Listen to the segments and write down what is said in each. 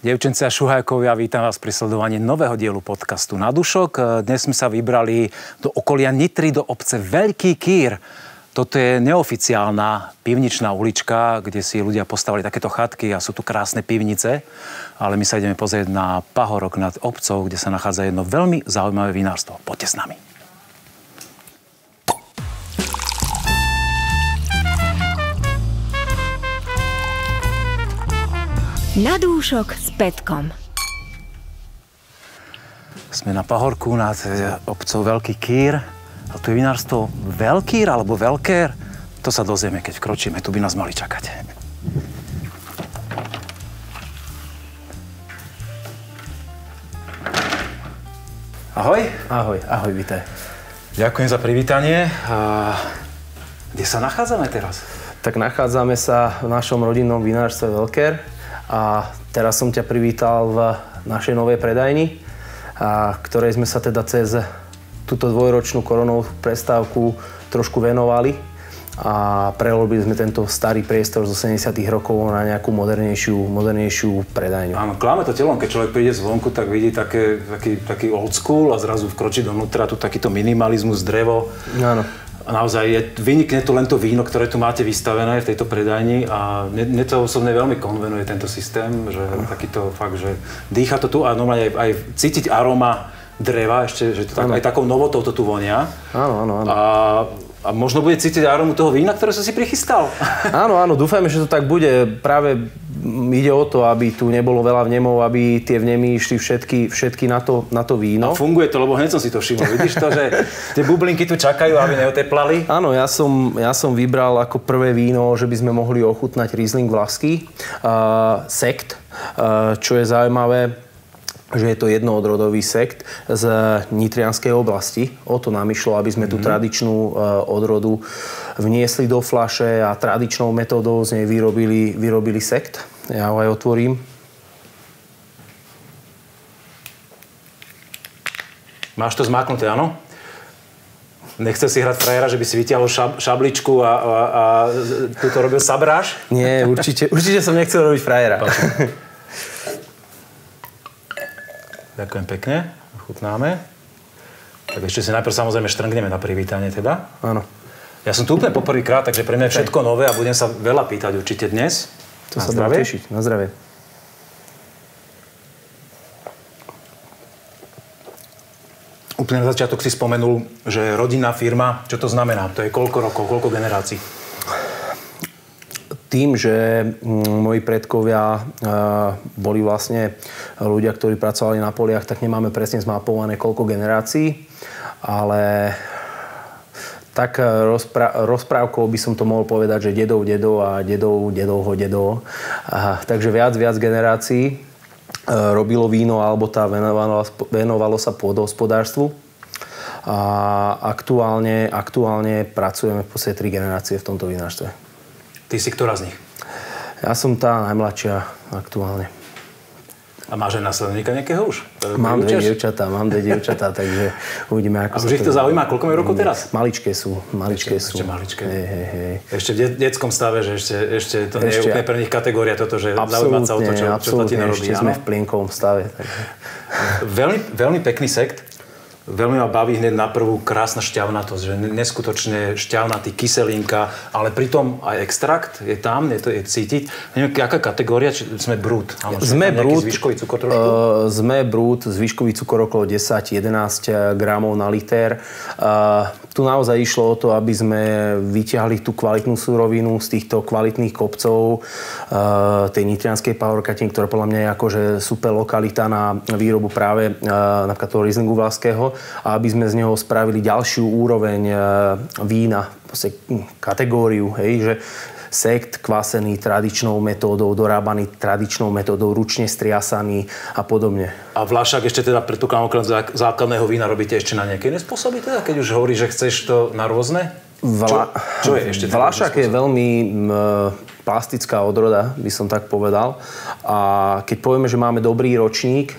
Dievčence a šuhajkovia, vítam vás pri sledovaní nového dielu podcastu Na dušok. Dnes sme sa vybrali do okolia Nitry, do obce Veľký Kýr. Toto je neoficiálna pivničná ulička, kde si ľudia postavili takéto chatky a sú tu krásne pivnice. Ale my sa ideme pozrieť na pahorok nad obcov, kde sa nachádza jedno veľmi zaujímavé vinárstvo. Poďte s nami. Na dúšok s Petkom. Sme na pahorku nad obcov Veľký Kýr. A tu je vinárstvo Veľkýr alebo Veľkér. To sa dozvieme, keď vkročíme. Tu by nás mali čakať. Ahoj. Ahoj, vítaj. Ďakujem za privítanie. Kde sa nachádzame teraz? Tak nachádzame sa v našom rodinnom vinárstve Veľkér. A teraz som ťa privítal v našej novej predajni, ktorej sme sa teda cez túto dvojročnú koronovú prestávku trošku venovali a prelobili sme tento starý priestor z 80. rokov na nejakú modernejšiu predajňu. Áno, klame to telom, keď človek príde zvonku, tak vidí taký old school a zrazu vkročí dovnútra, tu takýto minimalizmus, drevo. Áno. A naozaj vynikne tu len to víno, ktoré tu máte vystavené v tejto predajni a mne to osobne veľmi konvenuje tento systém, že takýto fakt, že dýcha to tu a normálne aj cítiť aroma dreva, ešte, že to aj takou novotou to tu vonia. Áno. A možno bude cítiť aromu toho vína, ktoré som si prichystal. Áno, dúfajme, že to tak bude. Práve ide o to, aby tu nebolo veľa vnemov, aby tie vnemy išli všetky na to víno. A funguje to, lebo hneď som si to všimol. Vidíš to, že tie bublinky tu čakajú, aby neoteplali? Áno, ja som vybral ako prvé víno, že by sme mohli ochutnať Riesling Vlašský, sekt, čo je zaujímavé, že je to jednoodrodový sekt z Nitrianskej oblasti. O to nám išlo, aby sme tú tradičnú odrodu vniesli do fľaše a tradičnou metódou z nej vyrobili sekt. Ja ho aj otvorím. Máš to zmáknuté, áno? Nechcel si hrať frajera, že by si vytiahol šabličku a tu to robil sabráš? Nie, určite som nechcel robiť frajera. Ďakujem pekne, chutnáme. Tak ešte si najprv samozrejme štrngneme na privítanie teda. Áno. Ja som tu úplne poprvýkrát, takže pre mňa je všetko nové a budem sa veľa pýtať určite dnes. To sa dá tešiť. Na zdravie. Úplne na začiatok si spomenul, že rodinná firma, čo to znamená? To je koľko rokov, koľko generácií? Tým, že moji predkovia boli vlastne ľudia, ktorí pracovali na poliach, tak nemáme presne zmapované koľko generácií, ale tak rozprávkou by som to mohol povedať, že dedov a dedovho dedov. Takže viac generácií robilo víno alebo venovalo sa pôdohospodárstvu. A aktuálne pracujeme v podstate 3 generácie v tomto vinárstve. Ty si ktorá z nich? Ja som tá najmladšia aktuálne. A máš aj následníka nejakého už? Mám dve dievčatá, takže uvidíme, ako sa to... A už ich to zaujíma? Koľko majú rokov teraz? Maličké sú. Ešte maličké. Hej. Ešte v detskom stave, že ešte to nie je úplne pre nich kategória toto, že zaujímať sa o to, čo tatina robí. Ešte sme v plienkovom stave. Takže... Veľmi pekný sekt. Veľmi ma baví hneď na prvú krásna šťavnatosť, že neskutočne šťavnatý, kyselinka, ale pritom aj extrakt je tam, je cítiť. Neviem, aká kategória? Sme brút. Sme brút. Zvyškový cukor trošku? Sme brút, zvyškový cukor okolo 10-11 gramov na liter. Tu naozaj išlo o to, aby sme vyťahli tú kvalitnú surovinu z týchto kvalitných kopcov tej nitrianskej pahorkatiny, ktorá podľa mňa je akože super lokalita na výrobu práve napríklad toho Rieslingu Vlašského, a aby sme z neho spravili ďalšiu úroveň vína, kategóriu, hej, že sekt kvasený tradičnou metódou, dorábaný tradičnou metódou, ručne striasaný a podobne. A Vlašák ešte teda predpokladám okrem základného vína robíte ešte na nejaké iné spôsoby teda? Keď už hovoríš, že chceš to na rôzne? Čo je ešte? Vlašák je veľmi plastická odroda, by som tak povedal. A keď povieme, že máme dobrý ročník,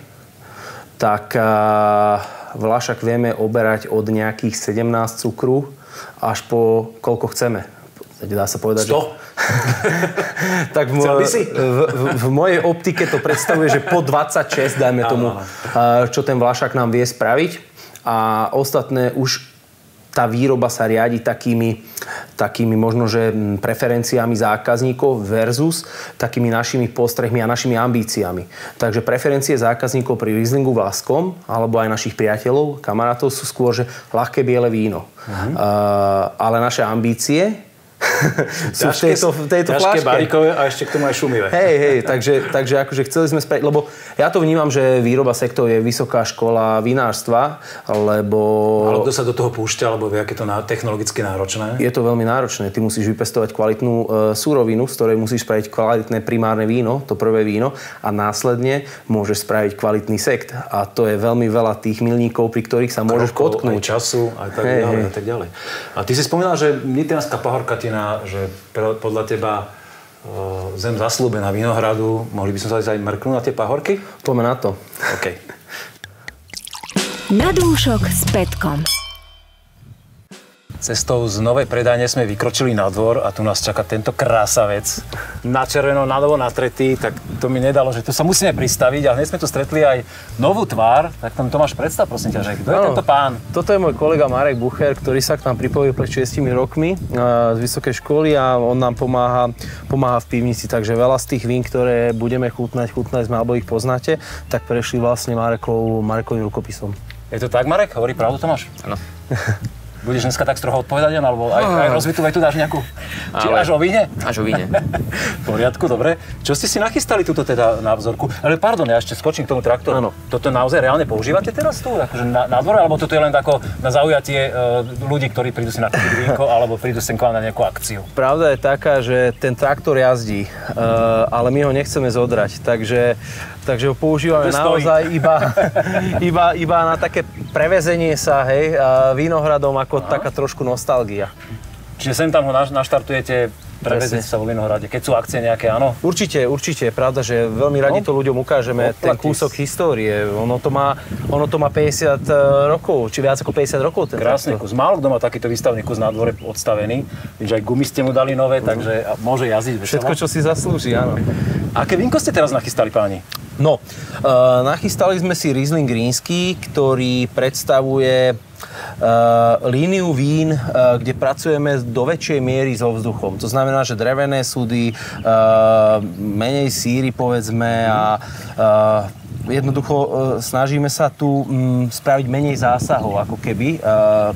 tak Vlašák vieme oberať od nejakých 17 cukru až po koľko chceme. Dá sa povedať, 100? Tak v mojej optike to predstavuje, že po 26, dajme tomu, čo ten Vlašák nám vie spraviť. A ostatné už tá výroba sa riadi takými možno, že preferenciami zákazníkov versus takými našimi postrehmi a našimi ambíciami. Takže preferencie zákazníkov pri Rieslingu Vlaskom alebo aj našich priateľov, kamarátov sú skôr, že ľahké biele víno. Ale naše ambície sú v tejto fľaške. Ťažké barikové a ešte k tomu aj šumivé. Hej, takže akože chceli sme spraviť, lebo ja to vnímam, že výroba sektov je vysoká škola vinárstva, lebo... Ale kto sa do toho púšťa, alebo vie, aké to technologicky náročné? Je to veľmi náročné. Ty musíš vypestovať kvalitnú surovinu, z ktorej musíš spraviť kvalitné primárne víno, to prvé víno, a následne môžeš spraviť kvalitný sekt. A to je veľmi veľa tých milníkov, pri ktorých sa môžeš potknúť. Aj času, aj tak ďalej, a tak ďalej. A ty si spomínal, že Nitrianská pahorkatina, že podľa teba zem zasľúbená Vinohradu, mohli by sme sa aj mrknúť na tie pahorky? Poďme na to. OK. Na dúšok s Petkom. Cestou z novej predajne sme vykročili na dvor a tu nás čaká tento krásavec. Na červeno, na novo natretý, tak to mi nedalo, že tu sa musíme pristaviť a hneď sme tu stretli aj novú tvár. Tak tam Tomáš, predstav prosím ťa, že kto je tento pán? Toto je môj kolega Marek Bucher, ktorý sa k nám pripojil pred 6 rokmi z vysokej školy a on nám pomáha v pivnici, takže veľa z tých vín, ktoré budeme chutnať sme, alebo ich poznáte, tak prešli vlastne Marekovým rukopisom. Je to tak, Marek? Hovorí pravdu Tomáš? Áno. Budeš dneska tak stroho odpovedať, alebo aj rozvitú vetu dáš nejakú? Či až o víne? Až o víne. V poriadku, dobre. Čo ste si nachystali tuto teda na vzorku? Ale pardon, ja ešte skočím k tomu traktoru. Áno. Toto naozaj reálne používate teraz tu? Akože na dvore? Alebo toto je len tako na zaujatie ľudí, ktorí prídu si na kúpiť vínko, alebo prídu sem k vám na nejakú akciu? Pravda je taká, že ten traktor jazdí, ale my ho nechceme zodrať, takže ho používame naozaj iba na také prevezenie sa, hej, vínohradom ako taká trošku nostalgia. Čiže sem tam ho naštartujete, prevezete sa vo Vinohrade, keď sú akcie nejaké, áno? Určite. Pravda, že veľmi radi to ľuďom ukážeme, ten kúsok histórie. Ono to má 50 rokov, či viac ako 50 rokov. Krásny kus. Málo kto má takýto výstavný kus na dvore odstavený. Vidíš, aj gumy ste mu dali nové, takže môže jazdiť veselo. Všetko, čo si zaslúži, áno. Aké vínko ste teraz nachystali, páni? No, nachystali sme si Riesling Rínsky, ktorý predstavuje líniu vín, kde pracujeme do väčšej miery so vzduchom. To znamená, že drevené súdy, menej síry, povedzme, a jednoducho snažíme sa tu spraviť menej zásahov, ako keby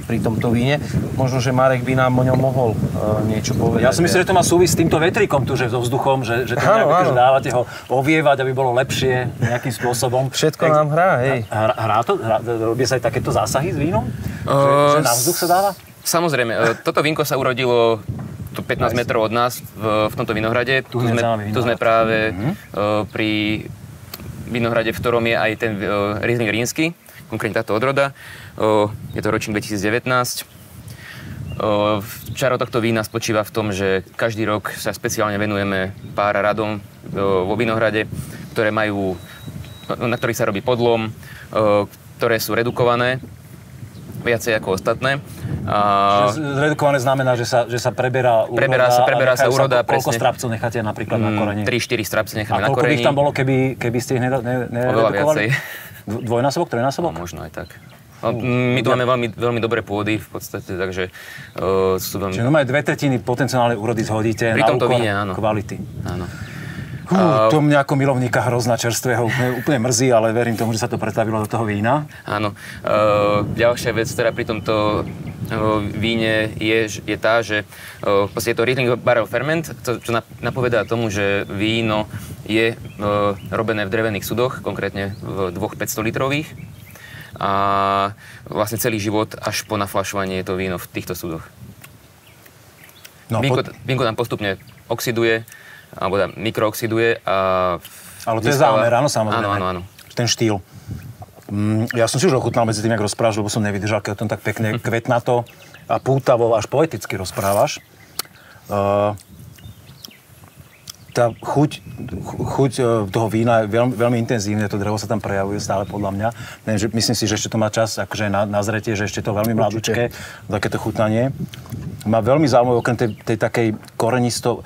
pri tomto víne. Možno, že Marek by nám o ňom mohol niečo povedať. Ja si myslím, že to má súvisť s týmto vetrikom tu, že so vzduchom, že to nejak dávate ho ovievať, aby bolo lepšie nejakým spôsobom. Všetko nám hrá, hej. Hrá to? Robia sa aj takéto zásahy s vínom? Že na vzduch sa dáva? Samozrejme. Toto vínko sa urodilo tu 15 metrov od nás v tomto vinohrade. Tu sme práve pri vinohrade, v ktorom je aj ten Riesling Rínsky, konkrétne táto odroda. Je to ročník 2019. Čaro tohto vína spočíva v tom, že každý rok sa speciálne venujeme pár radom vo vinohrade, na ktorých sa robí podlom, ktoré sú redukované viacej ako ostatné. Redukované znamená, že sa preberá úroda. Preberá sa úroda, koľko presne. strapcov necháte napríklad na koreni? 3-4 strapce necháme na koreni. A koľko by ich tam bolo, keby ste ich neredukovali? Oveľa viacej. Dvojnásobok, trojnásobok? No, možno aj tak. My tu máme veľmi dobré pôdy v podstate, takže sú veľmi... Čiže no 2/3 potenciálnej úrody zhodíte pri na tomto úkor víne, áno. Kvality. Áno. To mňa ako milovníka hrozná čerstvého úplne mrzí, ale verím tomu, že sa to pretavilo do toho vína. Áno. Ďalšia vec, ktorá pri tomto víne je tá, že v podstate je to Riesling Barrel Ferment, čo napovedá tomu, že víno je robené v drevených sudoch, konkrétne v 2 500 litrových. A vlastne celý život až po naflašovanie je to víno v týchto sudoch. No, vínko nám postupne oxiduje, alebo mikrooxiduje a... Ale to je zámer, áno, samozrejme. Áno. Ten štýl. Ja som si už ochutnal medzi tým, jak rozprávaš, lebo som nevidržal, keď o tom tak pekne kvetnato a pútavo až poeticky rozprávaš. tá chuť toho vína je veľmi intenzívne, to drevo sa tam prejavuje stále podľa mňa. Myslím si, že ešte to má čas akože na zretie, že ešte to veľmi mladúčké, takéto chutnanie. Má veľmi zaujímavé, okrem tej takej korenisto...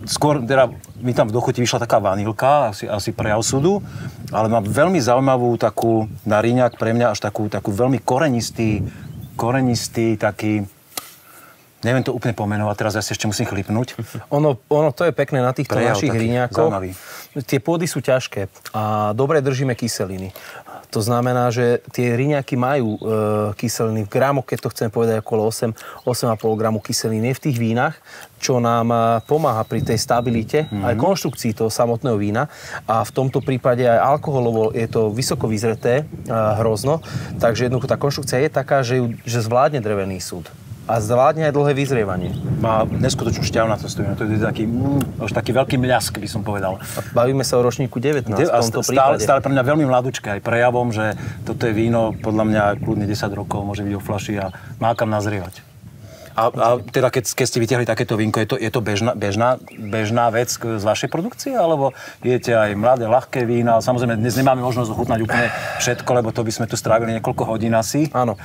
Skôr, teda mi tam v dochuti vyšla taká vanilka, asi prejav súdu, ale má veľmi zaujímavú takú, na ríňak pre mňa až takú veľmi korenistý taký... Neviem to úplne pomenovať, teraz ja si ešte musím chlipnúť. Ono to je pekné na týchto našich hriňákoch. Tie pôdy sú ťažké a dobre držíme kyseliny. To znamená, že tie hriňáky majú kyseliny v gramoch, keď to chcem povedať, okolo 8,5 gramu kyseliny v tých vínach, čo nám pomáha pri tej stabilite aj konštrukcii toho samotného vína. A v tomto prípade aj alkoholovo je to vysoko vyzreté hrozno, takže jednoducho tá konštrukcia je taká, že zvládne drevený súd. A zvládne aj dlhé vyzrievanie. Má neskutočnú šťavnatosť. To je taký veľký mľask, by som povedal. Bavíme sa o ročníku 19 v tomto prípade. Stále pre mňa veľmi mladúčke, aj prejavom, že toto je víno, podľa mňa kľudne 10 rokov môže byť o fľaši a má kam nazrievať. A teda keď ste vytiahli takéto vínko, je to bežná vec z vašej produkcie? Alebo jete aj mladé, ľahké vína? Samozrejme, dnes nemáme možnosť ochutnať úplne všetko, lebo to by sme tu strávili niekoľko hodín asi. Áno.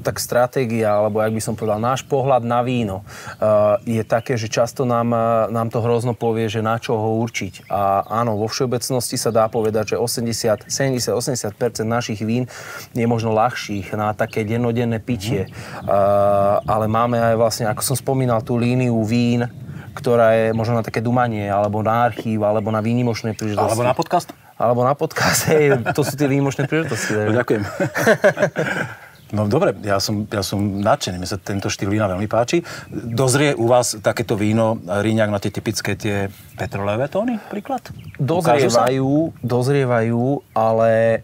Tak stratégia, alebo jak by som povedal, náš pohľad na víno je také, že často nám to hrozno povie, že na čo ho určiť. A áno, vo všeobecnosti sa dá povedať, že 70-80% našich vín je možno ľahších na také dennodenné pitie. Ale máme aj vlastne, ako som spomínal, tú líniu vín, ktorá je možno na také dumanie, alebo na archív, alebo na výnimočné príležitosti. Alebo na podcast? Alebo na podcast, hej, to sú tie výnimočné príležitosti. Ďakujem. No dobre, ja som nadšený, mi sa tento štýl vína veľmi páči. Dozrie u vás takéto víno, ríňak na tie typické tie petrolejové tóny, príklad? Dozrievajú, ale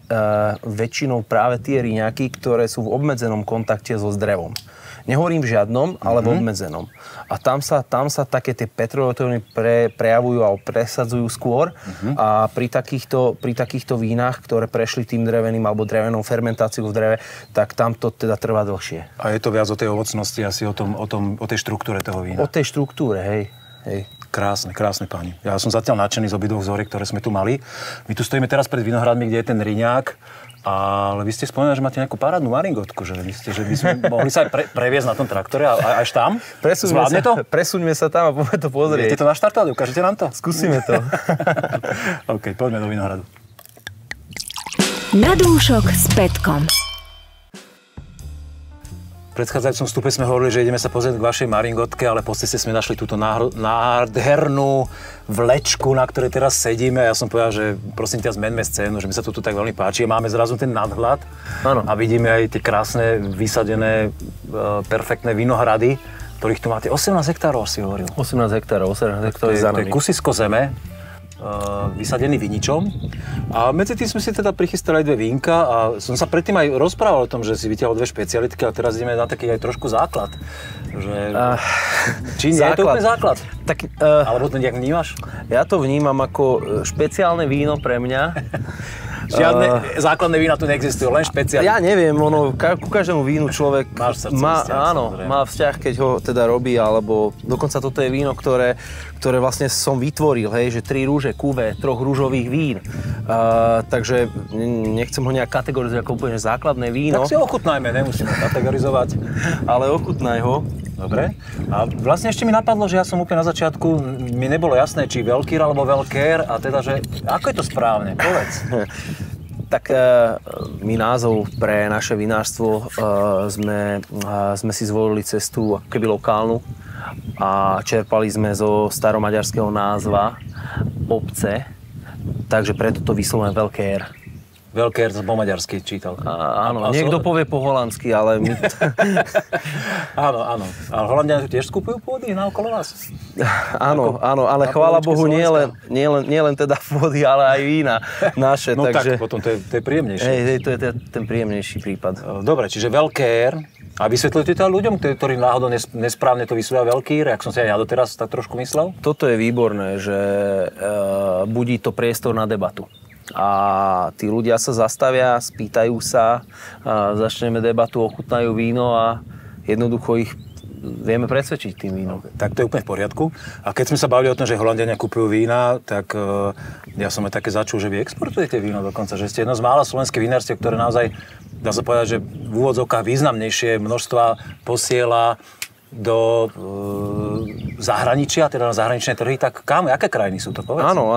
väčšinou práve tie ríňaky, ktoré sú v obmedzenom kontakte so drevom. Nehovorím v žiadnom, ale v obmedzenom. A tam sa také tie petrolejové tóny prejavujú alebo presadzujú skôr. A pri takýchto vínach, ktoré prešli tým dreveným alebo drevenou fermentáciou v dreve, tak tam to teda trvá dlhšie. A je to viac o tej ovocnosti, asi o tej štruktúre toho vína? O tej štruktúre, hej. Krásne páni. Ja som zatiaľ nadšený z obidvoch vzoriek, ktoré sme tu mali. My tu stojíme teraz pred vinohradmi, kde je ten riňák. Ale vy ste spomínali, že máte nejakú parádnu maringotku, že by sme mohli sa aj previesť na tom traktore a až tam? Presuňme sa tam a poďme to pozrieť. Viete to naštartovať? Ukážete nám to? Skúsime to. OK, poďme do vinohradu. Na dúšok s Petkom. V predchádzajúcom vstupe sme hovorili, že ideme sa pozrieť k vašej maringotke, ale po ceste sme našli túto nádhernú vlečku, na ktorej teraz sedíme. Ja som povedal, že prosím ťa, zmeňme scénu, že mi sa to tu tak veľmi páči. Máme zrazu ten nadhľad a vidíme aj tie krásne, vysadené, perfektné vinohrady, ktorých tu máte 18 hektárov, si hovoril. 18 hektárov za nami. To je kusisko zeme, vysadený viničom. A medzi tým sme si teda prichystali aj dve vínka a som sa predtým aj rozprával o tom, že si vytiahol dve špecialitky, a teraz ideme na taký aj trošku základ. Či nie je to úplne základ? Alebo to nejak vnímaš? Ja to vnímam ako špeciálne víno pre mňa. Žiadne základné vína tu neexistujú, len špeciálne. Ja neviem, ku každému vínu človek má vzťah, keď ho teda robí, alebo dokonca toto je víno, ktoré vlastne som vytvoril, hej, že 3 rúže, kuve 3 rúžových vín. Takže nechcem ho nejak kategorizovať ako úplne základné víno. Tak si ochutnajme, nemusíme kategorizovať. Ale ochutnaj ho. Dobre. A vlastne ešte mi napadlo, že ja som úplne na začiatku, mi nebolo jasné, či veľkýr alebo veľkér, a teda, že ako je to správne? Povedz. Tak my názov pre naše vinárstvo sme si zvolili cestu ako keby lokálnu a čerpali sme zo staromaďarského názva obce, takže preto to vyslovene veľkér. Veľkér po maďarsky čítal. Áno, niekto povie po holandsky, ale my... Áno. A Holandiania tiež skupujú pôdy naokolo vás? Áno, ale chvála Bohu, nie len teda pôdy, ale aj vína naše. No takže... tak, potom to je príjemnejšie. Hej, to je ten príjemnejší prípad. Dobre, čiže veľkér. A vysvetlujte to ľuďom, ktorí náhodou nesprávne to vyslovia veľkýr, jak som si aj ja doteraz tak trošku myslel? Toto je výborné, že budí to priestor na debatu. A tí ľudia sa zastavia, spýtajú sa, začneme debatu, ochutnajú víno a jednoducho ich vieme presvedčiť tým vínom. Tak to je úplne v poriadku. A keď sme sa bavili o tom, že Holandiania kupujú vína, tak ja som aj také začul, že vy exportujete víno dokonca, že ste jedno z mála slovenských vinárstiev, ktoré naozaj, dá sa povedať, že v úvodzovkách významnejšie množstva posiela do zahraničia, teda na zahraničné trhy. Tak kam, aké krajiny sú to, povedz? Áno.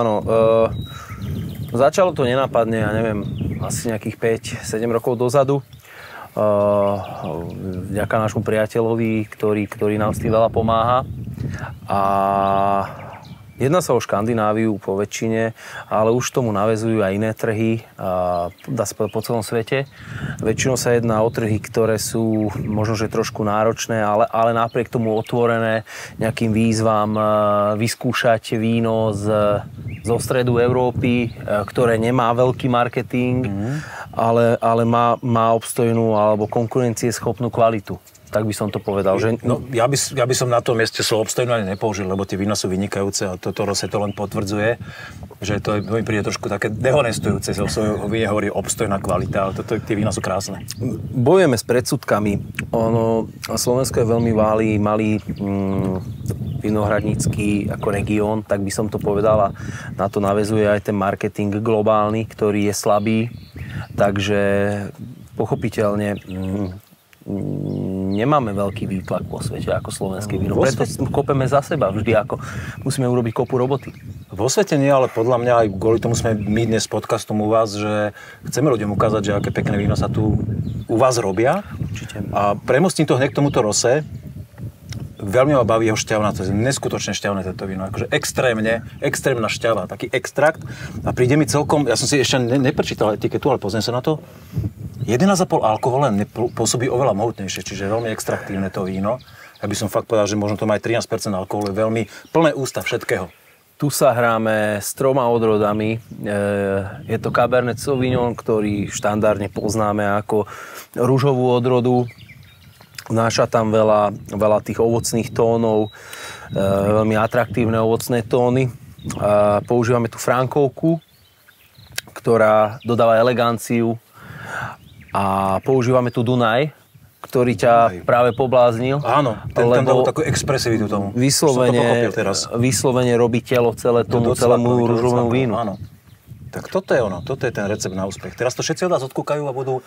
Začalo to nenápadne, ja neviem, asi nejakých 5-7 rokov dozadu. Vďaka nášmu priateľovi, ktorý nám s tým veľa pomáha. A jedná sa o Škandináviu po väčšine, ale už tomu naväzujú aj iné trhy, dá sa povedať po celom svete. Väčšinou sa jedná o trhy, ktoré sú možno, že trošku náročné, ale napriek tomu otvorené nejakým výzvam vyskúšať víno zo stredu Európy, ktoré nemá veľký marketing, ale má obstojnú alebo konkurencieschopnú kvalitu. Tak by som to povedal. Že... No, ja by som na tom mieste slovo obstojnú ani nepoužil, lebo tie vína sú vynikajúce a toto Rosé to len potvrdzuje, že to mi príde trošku také dehonestujúce, že o svojom víne hovorí obstojná kvalita, ale tie vína sú krásne. Bojujeme s predsudkami. Slovensko je veľmi malý vinohradnícky ako región, tak by som to povedal, a na to naväzuje aj ten marketing globálny, ktorý je slabý. Takže pochopiteľne nemáme veľký výtlak vo svete ako slovenské víno. Preto kopeme za seba vždy, ako musíme urobiť kopu roboty. Vo svete nie, ale podľa mňa aj kvôli tomu sme my dnes s podcastom u vás, že chceme ľuďom ukázať, že aké pekné víno sa tu u vás robia. Určite. A premostím to hneď k tomuto Rosé. Veľmi ma baví jeho šťavna, to je neskutočne šťavné toto víno, akože extrémna šťava, taký extrakt. A príde mi celkom, ja som si ešte neprečítal etiketu, ale pozriem sa na to. 11,5 alkohol len pôsobí oveľa mohutnejšie, čiže veľmi extraktívne to víno. Ja by som fakt povedal, že možno to má aj 13% alkoholu, je veľmi plné ústa všetkého. Tu sa hráme s 3 odrodami. Je to Cabernet Sauvignon, ktorý štandardne poznáme ako ružovú odrodu. Vnáša tam veľa tých ovocných tónov, veľmi atraktívne ovocné tóny. Používame tu Frankovku, ktorá dodáva eleganciu. A používame tu Dunaj, ktorý ťa práve pobláznil. Áno, ten dáva takú expresivitu tomu. Vyslovene robí telo celému ružovému vínu. Áno. Tak toto je ono, toto je ten recept na úspech. Teraz to všetci od vás odkúkajú a budú...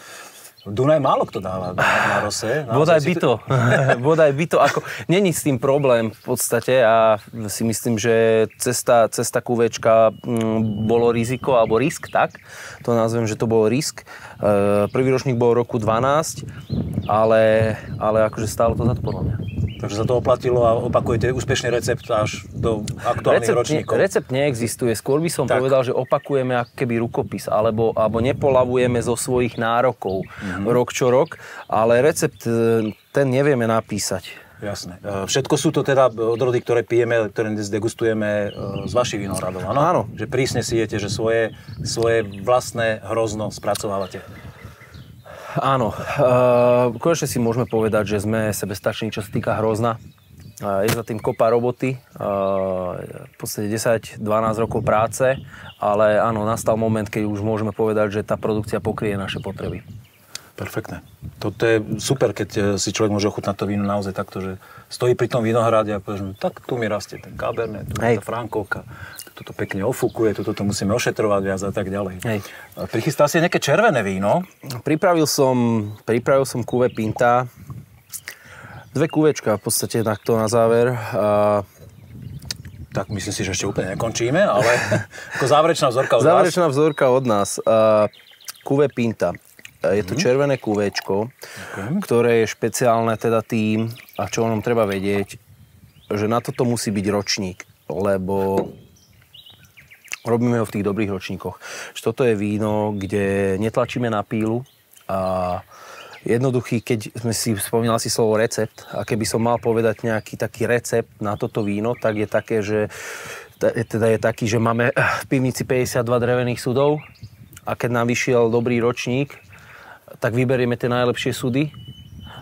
Dunaj málo kto dáva na Rosé. Bodaj by to. Není s tým problém v podstate a si myslím, že cesta kuvečka bolo riziko, alebo risk, tak? To nazvem, že to bol risk. Prvý ročník bol v roku 12, ale akože stálo to za to podľa mňa. Takže sa to oplatilo a opakujete úspešný recept až do aktuálnych ročníkov. Recept neexistuje. Skôr by som povedal, že opakujeme ako keby rukopis, alebo nepolavujeme zo svojich nárokov rok čo rok, ale recept ten nevieme napísať. Jasné. Všetko sú to teda odrody, ktoré pijeme, ktoré dnes degustujeme z vašich vinohradov, áno? Áno. Že prísne si jete, že svoje vlastné hrozno spracovávate. Áno, konečne si môžeme povedať, že sme sebestační, čo sa týka hrozna. Je za tým kopa roboty, v podstate 10-12 rokov práce, ale áno, nastal moment, keď už môžeme povedať, že tá produkcia pokrie naše potreby. Perfektné. Toto je super, keď si človek môže ochutnať to víno naozaj takto, že stojí pri tom vinohrade a povie, že tak tu mi rastie ten Cabernet, tu je tá Frankovka, toto pekne ofúkuje, toto musíme ošetrovať viac a tak ďalej. Hej. Prichystal si nejaké červené víno? Pripravil som Cuvée Pinta. 2 kuvečka v podstate takto na záver. Tak myslím si, že ešte úplne nekončíme, ale ako záverečná vzorka od vás. Záverečná vzorka od nás. Cuvée Pinta. Je to červené kuvéčko, ktoré je špeciálne teda tým, a čo o ňom treba vedieť, že na toto musí byť ročník, lebo robíme ho v tých dobrých ročníkoch. Toto je víno, kde netlačíme na pílu a jednoduchý, keď sme si spomínali si slovo recept, a keby som mal povedať nejaký taký recept na toto víno, tak je také, že teda je taký, že máme v pivnici 52 drevených sudov a keď nám vyšiel dobrý ročník, tak vyberieme tie najlepšie sudy,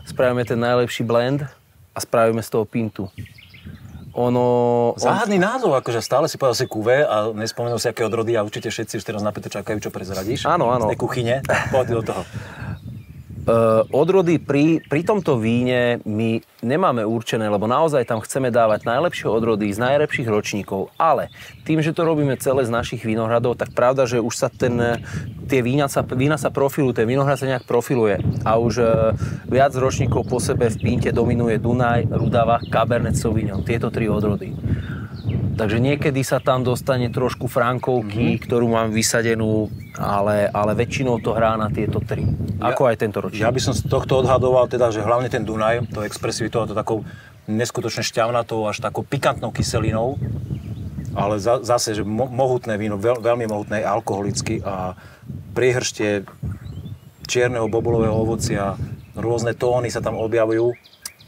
spravíme ten najlepší blend a spravíme z toho pintu. Záhadný názov, akože stále si povedal si Cuvée a nespomenul si aké odrody a určite všetci už teraz napäto čakajú, čo prezradíš. Áno. Z tej kuchyne, poď do toho. Odrody pri tomto víne my nemáme určené, lebo naozaj tam chceme dávať najlepšie odrody z najlepších ročníkov, ale tým, že to robíme celé z našich vinohradov, tak pravda, že už sa tie vína sa profilujú, ten vinohrad sa nejak profiluje a už viac ročníkov po sebe v pínte dominuje Dunaj, Rudava, Cabernet Sauvignon, tieto 3 odrody. Takže niekedy sa tam dostane trošku frankovky, ktorú mám vysadenú, ale väčšinou to hrá na tieto 3. Ako aj tento ročník. Ja by som z tohto odhadoval teda, že hlavne ten Dunaj, to expresivitou, to takou neskutočne šťavnatou, až takou pikantnou kyselinou. Ale zase, že mohutné víno, veľmi mohutné, alkoholicky a priehrštie čierneho bobulového ovocia, rôzne tóny sa tam objavujú.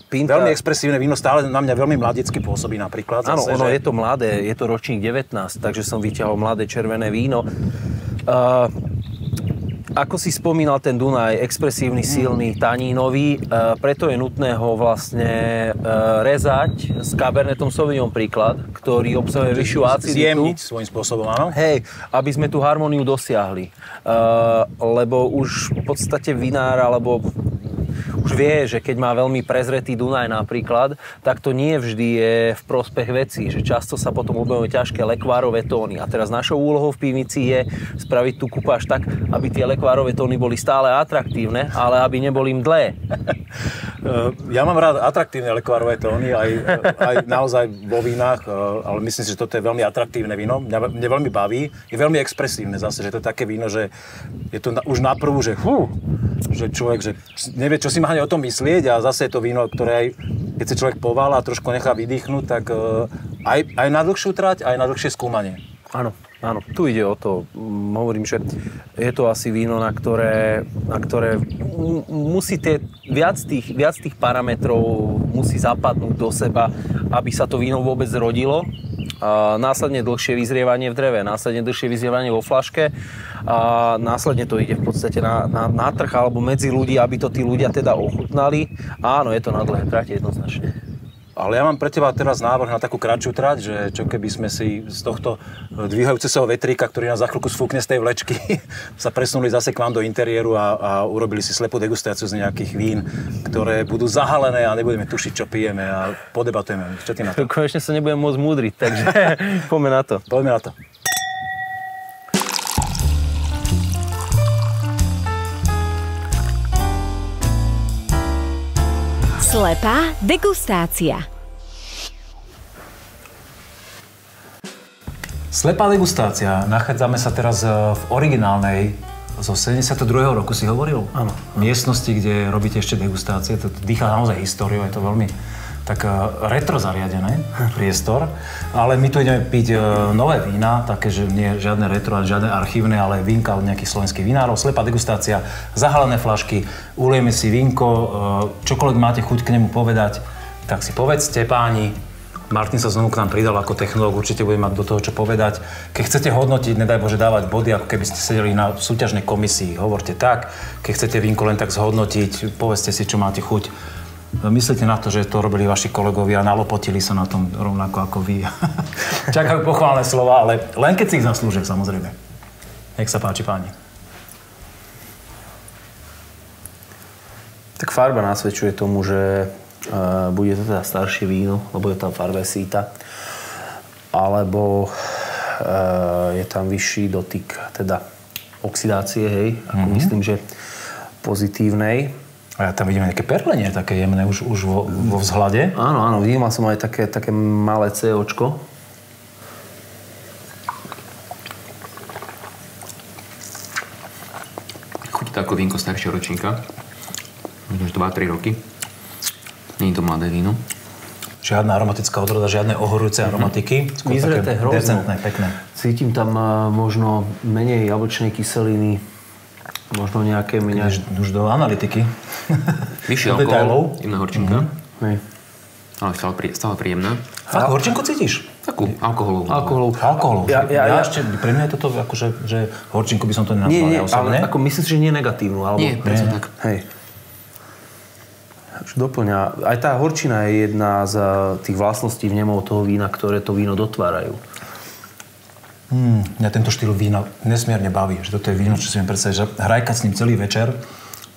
Pinta. Veľmi expresívne víno, stále na mňa veľmi mladecky pôsobí napríklad. Áno, ono je to mladé, je to ročník 19, takže som vyťahol mladé červené víno. Ako si spomínal, ten Dunaj, expresívny, silný, tanínový, preto je nutné ho vlastne rezať s Cabernetom Sauvignon príklad, ktorý obsahuje vyššiu aciditu. Zjemniť svojím spôsobom, áno? Hej, aby sme tú harmóniu dosiahli. Lebo už v podstate vinár, alebo už vie, že keď má veľmi prezretý Dunaj napríklad, tak to nie vždy je v prospech vecí, že často sa potom objavujú ťažké lekvárové tóny. A teraz našou úlohou v pivnici je spraviť tú kupáž tak, aby tie lekvárové tóny boli stále atraktívne, ale aby neboli mdlé. Ja mám rád atraktívne lekvárové tóny, aj naozaj vo vínach, ale myslím si, že toto je veľmi atraktívne víno. Mňa veľmi baví, je veľmi expresívne zase, že to je také víno, že je to už naprvu, že človek že nevie, čo si má o tom myslieť a zase je to víno, ktoré aj keď sa človek povála a trošku nechá vydýchnuť, tak aj na dlhšiu trať, aj na dlhšie skúmanie. Áno, tu ide o to. Hovorím, že je to asi víno, na ktoré musí viac tých parametrov musí zapadnúť do seba, aby sa to víno vôbec rodilo. A následne dlhšie vyzrievanie v dreve, následne dlhšie vyzrievanie vo fľaške a následne to ide v podstate na trh alebo medzi ľudí, aby to tí ľudia teda ochutnali. Áno, je to na dlhé trate jednoznačne. Ale ja mám pre teba teraz návrh na takú kratšiu trať, že čo keby sme si z tohto dvíhajúceho vetríka, ktorý nás za chvíľku sfúkne z tej vlečky, sa presunuli zase k vám do interiéru a urobili si slepú degustáciu z nejakých vín, ktoré budú zahalené a nebudeme tušiť, čo pijeme a podebatujeme. Čo ty na to? Konečne sa nebudem môcť múdriť, takže poďme na to. Poďme na to. Slepá degustácia. Slepá degustácia. Nachádzame sa teraz v originálnej zo 72. roku, si hovoril? Áno. Miestnosti, kde robíte ešte degustácie. To dýcha naozaj históriu, je to veľmi tak retro zariadené priestor. Ale my tu ideme piť nové vína, také, že nie žiadne retro, ale žiadne archívne, ale vínka od nejakých slovenských vinárov. Slepá degustácia, zahalené fľašky, ulieme si vínko, čokoľvek máte chuť k nemu povedať, tak si povedzte, páni. Martin sa znovu k nám pridal ako technológ, určite bude mať do toho čo povedať. Keď chcete hodnotiť, nedaj Bože dávať body, ako keby ste sedeli na súťažnej komisii, hovorte tak. Keď chcete vínko len tak zhodnotiť, povedzte si, čo máte chuť. Myslíte na to, že to robili vaši kolegovia, nalopotili sa na tom rovnako ako vy. Čakajú pochválne slova, ale len keď si ich zaslúžia, samozrejme. Nech sa páči, páni. Tak farba nasvedčuje tomu, že bude to teda staršie víno, lebo je tam farvesíta, alebo je tam vyšší dotyk teda oxidácie, hej, ako myslím, že pozitívnej. A ja tam vidím nejaké perlenie, také jemné už vo vzhľade. Áno, vidím som aj také malé COčko. Chutí to ako vínko staršieho ročníka. Možno, že to má 3 roky. Nie je to mladé víno. Žiadna aromatická odroda, žiadne ohorujúce aromatiky. Skôr vyzreté, také decentné, pekné. Cítim tam možno menej jablčnej kyseliny, možno nejaké... Už do analytiky. Vyšší alkohol, jemná horčinka. Hej. Ale stále príjemná. Fakt, horčinku cítiš? Takú alkoholovú. Alkoholovú. Ja ešte, pre mňa je toto akože, že horčinku by som to nenazval. Nie, ale ako myslíš, že nie negatívnu? Alebo... Nie, presne tak. Hej. Už doplňa. Aj tá horčina je jedna z tých vlastností vnemov toho vína, ktoré to víno dotvárajú. Mňa tento štýl vína nesmierne baví. Že toto je víno, čo si viem predstaviť, že hrajkať s ním celý večer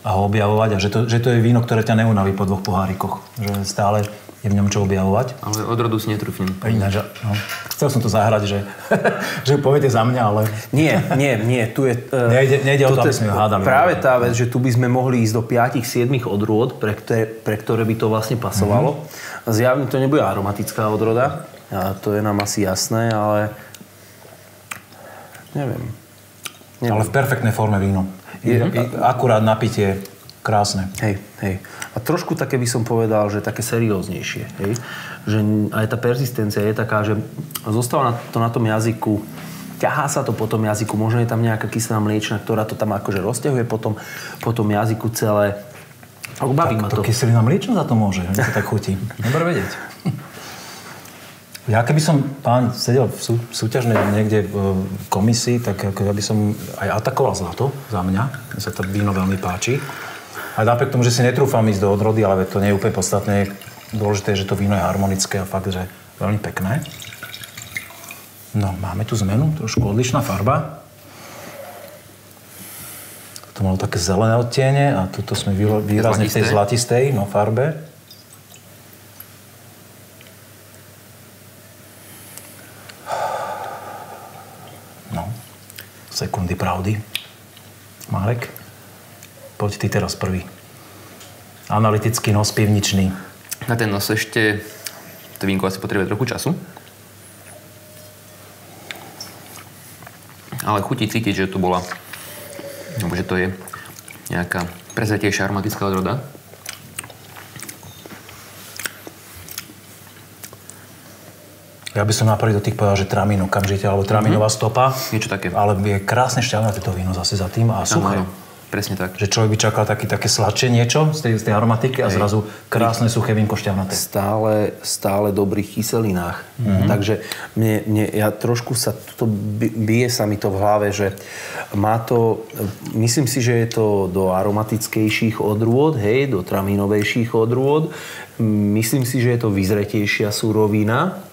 a ho objavovať a že to je víno, ktoré ťa neunaví po 2 pohárikoch. Že stále je v ňom čo objavovať. Ale odrodu si netrúfnem. Ináč, no. Chcel som to zahrať, že poviete za mňa, ale... Nie. Tu je, nejde o to, aby sme ho hádali. Práve tá vec, že tu by sme mohli ísť do 5-7 odrôd, pre ktoré by to vlastne pasovalo. Zjavne to nebude aromatická odroda. A to je nám asi jasné, ale... Neviem. Ale v perfektnej forme víno. Akurát napitie. Krásne. Hej. A trošku také by som povedal, že také serióznejšie. Hej? Že aj tá persistencia je taká, že zostáva to na tom jazyku, ťahá sa to po tom jazyku, možno je tam nejaká kyselá mliečna, ktorá to tam akože rozťahuje po tom jazyku celé. Baví ma to. Kyselina mliečna za to môže, že to tak chutí. Dobre vedieť. Ja keby som, pán, sedel v súťažnej niekde v komisii, tak ja by som aj atakoval zlato za mňa. Mne sa to víno veľmi páči. A napriek tomu, že si netrúfam ísť do odrody, ale to nie je úplne podstatné. Dôležité je, že to víno je harmonické a fakt, že veľmi pekné. No, máme tu zmenu, trošku odlišná farba. To malo také zelené odtiene a tuto sme výrazne v tej zlatistej farbe. No, sekundy pravdy. Marek? Poď ty teraz prvý. Analytický nos pivničný. Na ten nos ešte to vínko asi potrebuje trochu času. Ale chutí cítiť, že to bola, alebo že to je nejaká prezretejšia aromatická odroda. Ja by som naprvé do tých povedal, že tramín okamžite, alebo tramínová stopa. Niečo také. Ale je krásne šťavnaté to víno zase za tým a suché. Áno. Presne tak. Že človek by čakal také sladšie niečo z tej aromatiky a zrazu krásne suché vínko šťavnaté. Stále dobrých kyselinách. Takže ja trošku sa bije sa mi to v hlave, že má to, myslím si, že je to do aromatickejších odrôd, hej, do tramínovejších odrôd. Myslím si, že je to vyzretejšia surovina,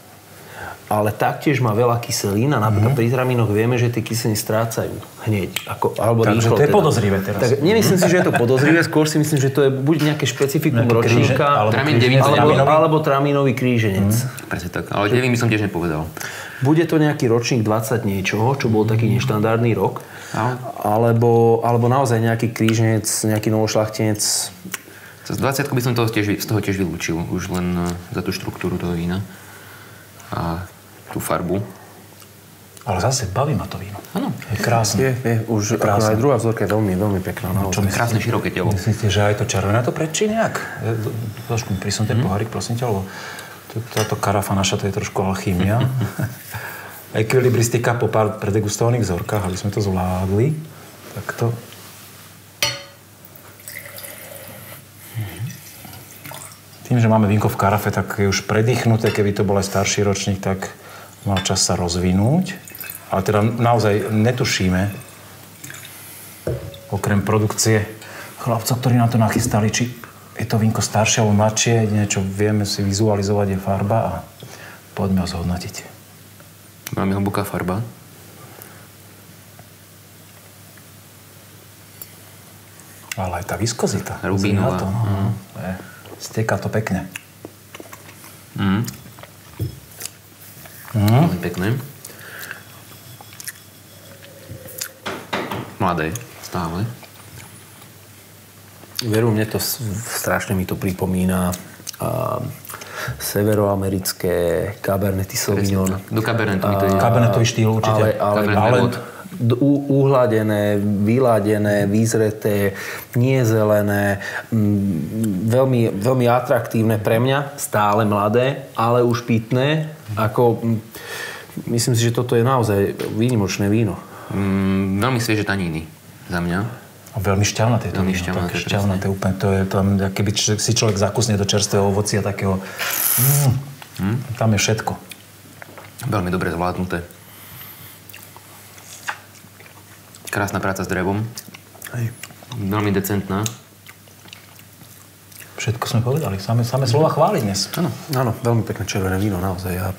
ale taktiež má veľa kyselín a napríklad pri tramínoch vieme, že tie kyseliny strácajú hneď. Alebo takže rýchlo. To je podozrivé teraz. Tak, nemyslím si, že je to podozrivé, skôr si myslím, že to je buď nejaké špecifikum ročníka, alebo tramínový kríženec. Presne tak, ale devín by som tiež nepovedal. Bude to nejaký ročník 20 niečoho, čo bol taký neštandardný rok, alebo naozaj nejaký kríženec, nejaký novošľachtenec. Z 20 by som z toho tiež vylúčil, už len za tú štruktúru toho vína a tú farbu. Ale zase baví ma to víno. Áno. Je krásne. Je už krásne. Aj druhá vzorka je veľmi, veľmi pekná. Krásne široké telo. Myslíte, že aj to červené to prečí nejak? Trošku mi prisun ten pohárik, prosím ťa, lebo táto karafa naša, to je trošku alchýmia. Ekvilibristika po pár predegustovaných vzorkách, aby sme to zvládli. Tak to... Tým, že máme vínko v karafe, tak je už predýchnuté. Keby to bol aj starší ročník, tak mal čas sa rozvinúť. Ale teda naozaj netušíme, okrem produkcie chlapcov, ktorí nám to nachystali, či je to vínko staršie alebo mladšie. Jedine, čo vieme si vizualizovať, je farba a poďme ho zhodnotiť. Máme hlboká farba. Ale aj tá viskozita. Rubínová. Steká to pekne. Veľmi pekné. Mladé, stále. Veru, mne to strašne mi to pripomína severoamerické Cabernet Sauvignon. Do Cabernetu mi to je. Cabernetový štýl určite. Ale uhladené, vyladené, vyzreté, nie zelené, veľmi, veľmi atraktívne pre mňa, stále mladé, ale už pitné. Myslím si, že toto je naozaj výnimočné víno. Veľmi svieže taníny za mňa. A veľmi šťavnaté to víno. Šťavnaté úplne. To je tam, keby si človek zakusne do čerstvého ovocia takého. Tam je všetko. Veľmi dobre zvládnuté. Krásna práca s drevom. Hej. Veľmi decentná. Všetko sme povedali. Samé slova chváli dnes. Áno, veľmi pekné červené víno, naozaj. Ja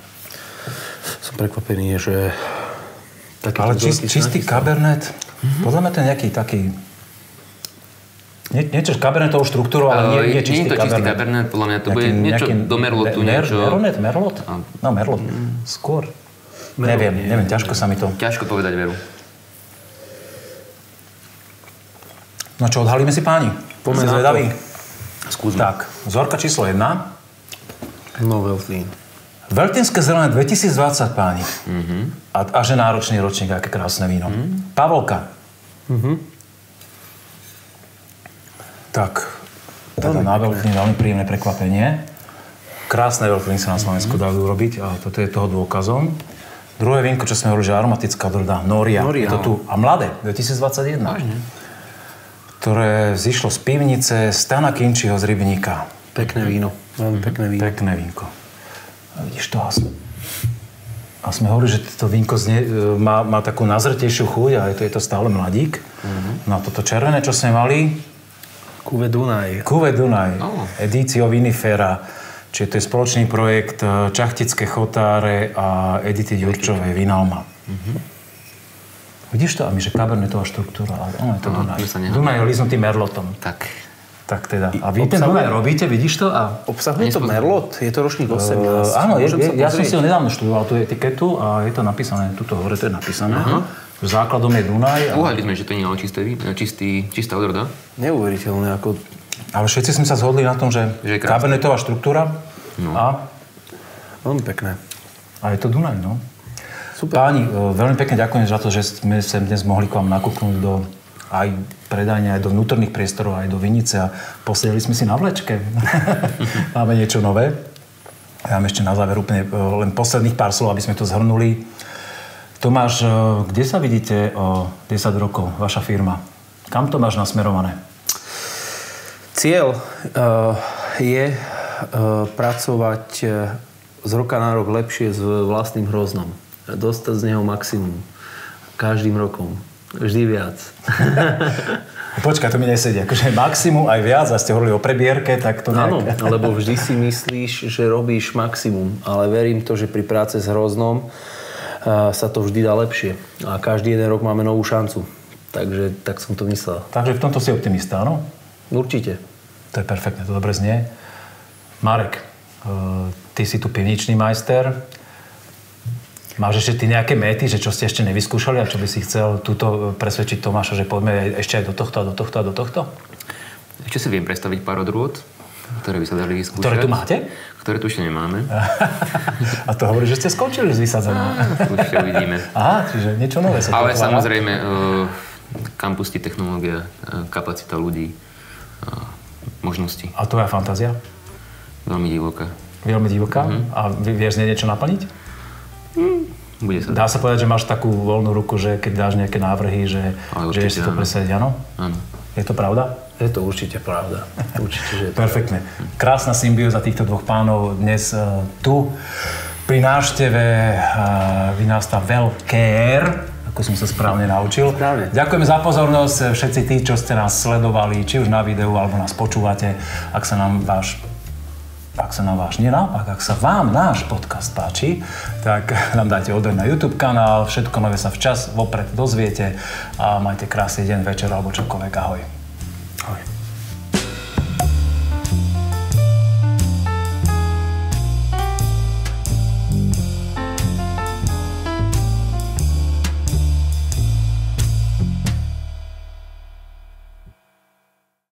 som prekvapený, že... Ale čistý Cabernet, podľa mňa to je nejaký taký Niečo s kabernetovou štruktúrou, ale nie čistý kabernet. Nie je to čistý kabernet, podľa mňa to bude niečo do merlotu. Merlot? No, merlot. Skôr. Neviem, ťažko sa mi to... Ťažko povedať, veru. No čo, odhalíme si páni? Poďme zvedaví. Skúsme. Tak, vzorka číslo 1. No, Veltlín. Veltlínske zelené 2020, páni. A že náročný ročník, aké krásne víno. Pavlka. Tak, teda na Veltlín veľmi príjemné prekvapenie. Krásne Veltlín sa na Slovensku dajú urobiť a toto je toho dôkazom. Druhé vínko, čo sme hovorili, že aromatická odroda, Noria. Je to tu. A mladé, 2021. Vážne. Ktoré zišlo z pivnice Stana Kinčiho z Rybníka. Pekné víno. Veľmi pekné víno. Pekné vínko. A vidíš to, a sme hovorili, že to vínko má takú nazretejšiu chuť a je to stále mladík. No a toto červené, čo sme mali... Cuvée Dunaj. Edício Vinifera. Čiže to je spoločný projekt Čachtické chotáre a Edity Ďurčovej Vinalma. Vidíš to? A my, že kabernetová štruktúra, ale ono je to Dunaj. Dunaj je liznutý merlotom. Tak teda. A vy ten Dunaj robíte, vidíš to? A obsahuje to merlot? Je to ročník 18? Áno, ja som si ho nedávno študoval, tú etiketu a je to napísané, tuto hore to je napísané. Základom je Dunaj. Uhádli sme, že to nie je čistá odroda. Neuveriteľné, ako... Ale všetci sme sa zhodli na tom, že kabernetová štruktúra a... Veľmi pekné. A je to Dunaj, no. Super. Páni, veľmi pekne ďakujem za to, že sme sa dnes mohli k vám nakúknúť do aj predajne, aj do vnútorných priestorov, aj do vinice a posedeli sme si na vlečke. Máme niečo nové. Ja mám ešte na záver úplne len posledných pár slov, aby sme to zhrnuli. Tomáš, kde sa vidíte o 10 rokov, vaša firma? Kam to máš nasmerované? Cieľ je pracovať z roka na rok lepšie s vlastným hroznom. Dostať z neho maximum. Každým rokom. Vždy viac. Počkaj, to mi nesedí. Akože maximum aj viac, a ste hovorili o prebierke, tak to nejak... Áno, lebo vždy si myslíš, že robíš maximum. Ale verím to, že pri práce s hroznom sa to vždy dá lepšie. A každý jeden rok máme novú šancu. Takže tak som to myslel. Takže v tomto si optimista, áno? Určite. To je perfektné, to dobre znie. Marek, ty si tu pivničný majster. Máš ešte ty nejaké méty, že čo ste ešte nevyskúšali a čo by si chcel túto presvedčiť Tomáša, že poďme ešte aj do tohto a do tohto a do tohto? Ešte si viem predstaviť pár odrôd, ktoré by sa dali vyskúšať. Ktoré tu máte? Ktoré tu ešte nemáme. A to hovorí, že ste skončili s vysadzením. Určite uvidíme. Aha, čiže niečo nové sa ale samozrejme, kampusti, technológia, kapacita ľudí, možnosti. A tvoja fantázia? Veľmi divoká. Veľmi divoká? A vieš z nej niečo naplniť? Bude sa dá sa povedať, že máš takú voľnú ruku, že keď dáš nejaké návrhy, že si to presadiť, áno? Áno. Je to pravda? Je to určite pravda. Určite, že je to perfektne. Krásna symbióza týchto dvoch pánov dnes tu pri návšteve vinárstva Velkér, ako som sa správne naučil. Správne. Ďakujeme za pozornosť všetci tí, čo ste nás sledovali, či už na videu, alebo nás počúvate. Ak sa vám náš podcast páči, tak nám dajte odber na YouTube kanál, všetko nové sa včas vopred dozviete a majte krásny deň, večer alebo čokoľvek. Ahoj.